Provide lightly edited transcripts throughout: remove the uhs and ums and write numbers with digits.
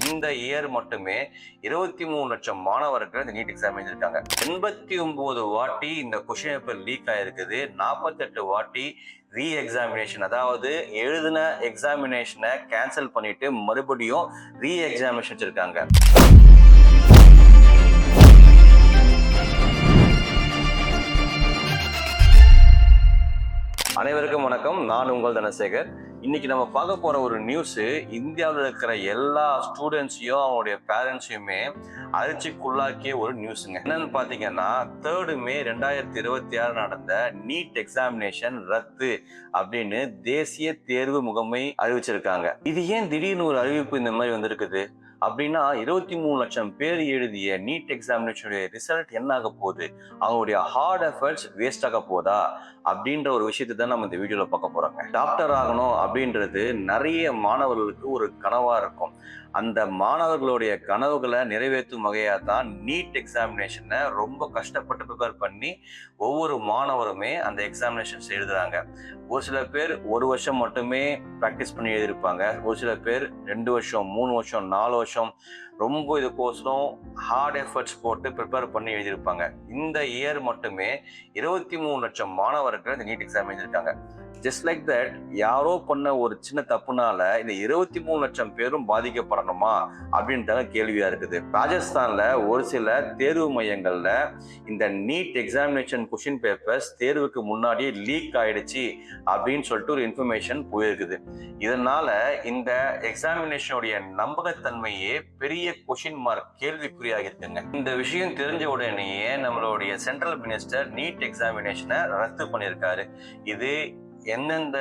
இந்த இயர் மட்டுமே 23 லட்சம் மாணவர்கள் இந்த நீட் எக்ஸாம் எழுதியிருக்காங்க. 89 வாட்டி இந்த கொஸ்டின் பேப்பர் லீக் ஆயிருக்குது. 48 வாட்டி ரீ எக்ஸாமினேஷன், அதாவது எழுதின எக்ஸாமினேஷனை கேன்சல் பண்ணிட்டு மறுபடியும் ரீ எக்ஸாமினேஷன் வச்சிருக்காங்க. அனைவருக்கும் வணக்கம். நான் உங்கள் தனசேகர். இன்னைக்கு நம்ம பார்க்க போற ஒரு நியூஸ் இந்தியாவில் இருக்கிற எல்லா ஸ்டூடெண்ட்ஸையும் அவங்களுடைய பேரண்ட்ஸையுமே அதிர்ச்சிக்குள்ளாக்கிய ஒரு நியூஸுங்க. என்னன்னு பாத்தீங்கன்னா 3 மே 2026 நடந்த நீட் எக்ஸாமினேஷன் ரத்து அப்படின்னு தேசிய தேர்வு முகமை அறிவிச்சிருக்காங்க. இது ஏன் திடீர்னு ஒரு அறிவிப்பு இந்த மாதிரி வந்திருக்குது அப்படின்னா, 23 லட்சம் பேர் எழுதிய நீட் எக்ஸாமினேஷனுடைய ரிசல்ட் என்ன ஆக போகுது, அவங்களுடைய ஹார்ட் எஃபர்ட்ஸ் வேஸ்ட் ஆக போதா அப்படின்ற ஒரு விஷயத்தை தான் நம்ம இந்த வீடியோல பார்க்க போறோங்க. டாக்டர் ஆகணும் அப்படின்றது நிறைய மாணவர்களுக்கு ஒரு கனவா இருக்கும். அந்த மாணவர்களுடைய கனவுகளை நிறைவேற்றும் வகையா தான் நீட் எக்ஸாமினேஷனை ரொம்ப கஷ்டப்பட்டு ப்ரிப்பேர் பண்ணி ஒவ்வொரு மாணவருமே அந்த எக்ஸாமினேஷன்ஸ் எழுதுறாங்க. ஒரு சில பேர் 1 வருஷம் மட்டுமே ப்ராக்டிஸ் பண்ணி எழுதியிருப்பாங்க. ஒரு சில பேர் 2 வருஷம், 3 வருஷம், 4 வருஷம் ரொம்ப இதுக்கோசரம் ஹார்ட் எஃபர்ட்ஸ் போட்டு ப்ரிப்பேர் பண்ணி எழுதியிருப்பாங்க. இந்த இயர் மட்டுமே 23 லட்சம் மாணவர்கள் இந்த நீட் எக்ஸாம் எழுதியிருக்காங்க. ஜஸ்ட் லைக் தட், யாரோ பண்ண ஒரு சின்ன தப்புனால இந்த 23 லட்சம் பேரும் பாதிக்கப்படணுமா அப்படின்றது கேள்வியா இருக்குது. ராஜஸ்தான்ல ஒரு சில தேர்வு மையங்கள்ல இந்த நீட் எக்ஸாமினேஷன் கொஸ்டின் பேப்பர்ஸ் தேர்வுக்கு முன்னாடியே லீக் ஆயிடுச்சு அப்படின்னு சொல்லிட்டு ஒரு இன்ஃபர்மேஷன் போயிருக்குது. இதனால இந்த எக்ஸாமினேஷனுடைய நம்பகத்தன்மையே பெரிய கொஸ்டின் மார்க், கேள்விக்குறியாக இருக்குங்க. இந்த விஷயம் தெரிஞ்ச உடனேயே நம்மளுடைய சென்ட்ரல் மினிஸ்டர் நீட் எக்ஸாமினேஷனை ரத்து பண்ணியிருக்காரு. இது எந்தெந்த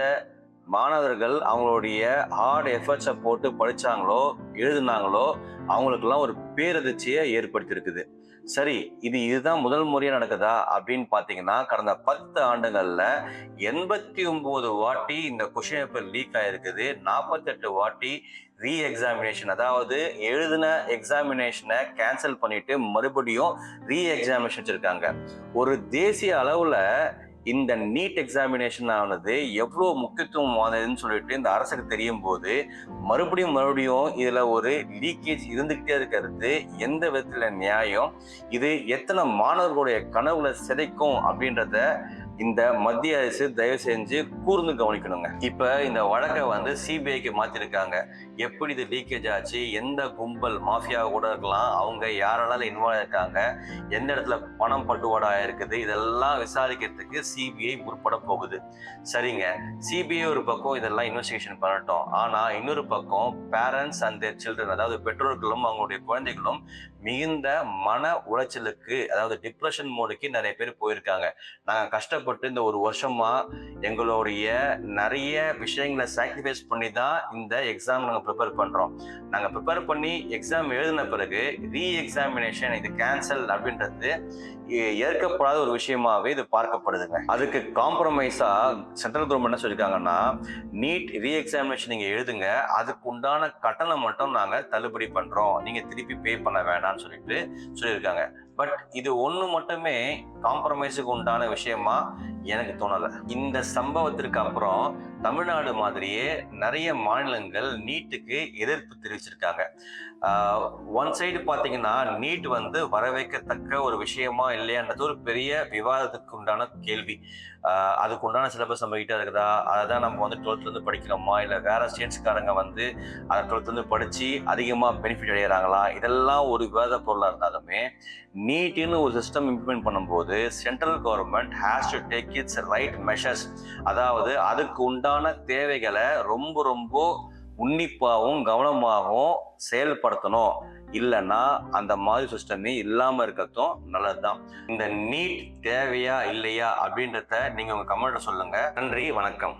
மாணவர்கள் அவங்களுடைய ஹார்ட் எஃபர்ட்ஸை போட்டு படிச்சாங்களோ, எழுதினாங்களோ, அவங்களுக்கெல்லாம் ஒரு பேரதிர்ச்சியை ஏற்படுத்தியிருக்குது. சரி, இதுதான் முதல் முறையா நடக்குதா அப்படின்னு பாத்தீங்கன்னா, கடந்த 10 ஆண்டுகள்ல 89 வாட்டி இந்த கொஸ்டின் பேப்பர் லீக் ஆயிருக்குது. 48 வாட்டி ரீ எக்ஸாமினேஷன், அதாவது எழுதின எக்ஸாமினேஷனை கேன்சல் பண்ணிட்டு மறுபடியும் ரீ எக்ஸாமினேஷன் வச்சிருக்காங்க. ஒரு தேசிய அளவுல இந்த நீட் எக்ஸாமினேஷன் ஆனது எவ்வளவு முக்கியத்துவம் வாய்ந்ததுன்னு சொல்லிட்டு இந்த அரசுக்கு தெரியும் போது மறுபடியும் இதுல ஒரு லீக்கேஜ் இருந்துகிட்டே இருக்கிறது எந்த விதத்துல நியாயம், இது எத்தனை மாணவர்களுடைய கனவுல சிதைக்கும் அப்படின்றத இந்த மத்திய அரசு தயவு செஞ்சு கூர்ந்து கவனிக்கணுங்க. இப்ப இந்த வழக்கை சிபிஐக்கு மாத்திருக்காங்க. எப்படி இது லீக்கேஜ் ஆச்சு, எந்த கும்பல் மாஃபியா கூட இருக்கலாம், அவங்க யாரெல்லாம் இன்வால்வ் இருக்காங்க, எந்த இடத்துல பணம் பட்டுவாடா இருக்குது, இதெல்லாம் விசாரிக்கிறதுக்கு சிபிஐ முற்பட போகுது. சரிங்க, சிபிஐ ஒரு பக்கம் இதெல்லாம் இன்வெஸ்டிகேஷன் பண்ணட்டும். ஆனா இன்னொரு பக்கம் பேரண்ட்ஸ் அண்ட் தேர் சில்ட்ரன், அதாவது பெற்றோர்களும் அவங்களுடைய குழந்தைகளும் மிகுந்த மன உளைச்சலுக்கு, அதாவது டிப்ரெஷன் மோடுக்கு நிறைய பேர் போயிருக்காங்க. நாங்க கஷ்டப்பட்டு இந்த 1 வருஷமா எங்களுடைய நிறைய விஷயங்களை சாக்ரிஃபைஸ் பண்ணி தான் இந்த எக்ஸாம் நாங்க ப்ரிப்பேர் பண்றோம். நாங்க ப்ரிப்பேர் பண்ணி எக்ஸாம் எழுதின பிறகு ரீ எக்ஸாமினேஷன் இது கேன்சல் அப்படின்றது ஏற்கப்படாத ஒரு விஷயமாவே இது பார்க்கப்படுதுங்க. அதுக்கு காம்ப்ரமைஸா சென்ட்ரல் கவர்மெண்ட் என்ன சொல்லியிருக்காங்கன்னா, நீட் ரீ எக்ஸாமினேஷன் நீங்க எழுதுங்க, அதுக்கு உண்டான கட்டணம் மட்டும் நாங்க தள்ளுபடி பண்றோம், நீங்க திருப்பி பே பண்ண வேண்டாம்னு சொல்லியிருக்காங்க. பட் இது ஒண்ணு மட்டுமே காம்ப்ரமைஸுக்கு உண்டான விஷயமா எனக்கு தோணல. இந்த சம்பவத்திற்கு அப்புறம் தமிழ்நாடு மாதிரியே நிறைய மாநிலங்கள் நீட்டுக்கு எதிர்ப்பு தெரிவிச்சிருக்காங்க. ஒன் சைடு பாத்தீங்கன்னா நீட் வரவேற்கத்தக்க ஒரு விஷயமா இல்லையான்றது ஒரு பெரிய விவாதத்துக்கு உண்டான கேள்வி. அதுக்கு உண்டான சிலபஸ் நம்ம கிட்ட இருக்குதா, அதான் நம்ம 12th இருந்து படிக்கிறோமா, இல்ல வேற ஸ்டேட்ஸ்காரங்க அதை 12th இருந்து படிச்சு அதிகமா பெனிஃபிட் அடைகிறாங்களா, இதெல்லாம் ஒரு விவாத பொருளா இருந்தாலுமே நீட்னு ஒரு சிஸ்டம் இம்ப்ளிமெண்ட் பண்ணும்போது central government has to take it's right measures, அதாவது அதுக்கு உண்டான தேவைகளை ரொம்ப ரொம்ப உன்னிப்பாகவும் கவனமாகவும் செயல்படுத்தணும். இல்லைன்னா அந்த மாதிரி சிஸ்டமே இல்லாம இருக்கட்டும் நல்லதுதான். இந்த நீட் தேவையா இல்லையா அப்படின்றத நீங்க உங்க கமெண்ட்ல சொல்லுங்க. நன்றி, வணக்கம்.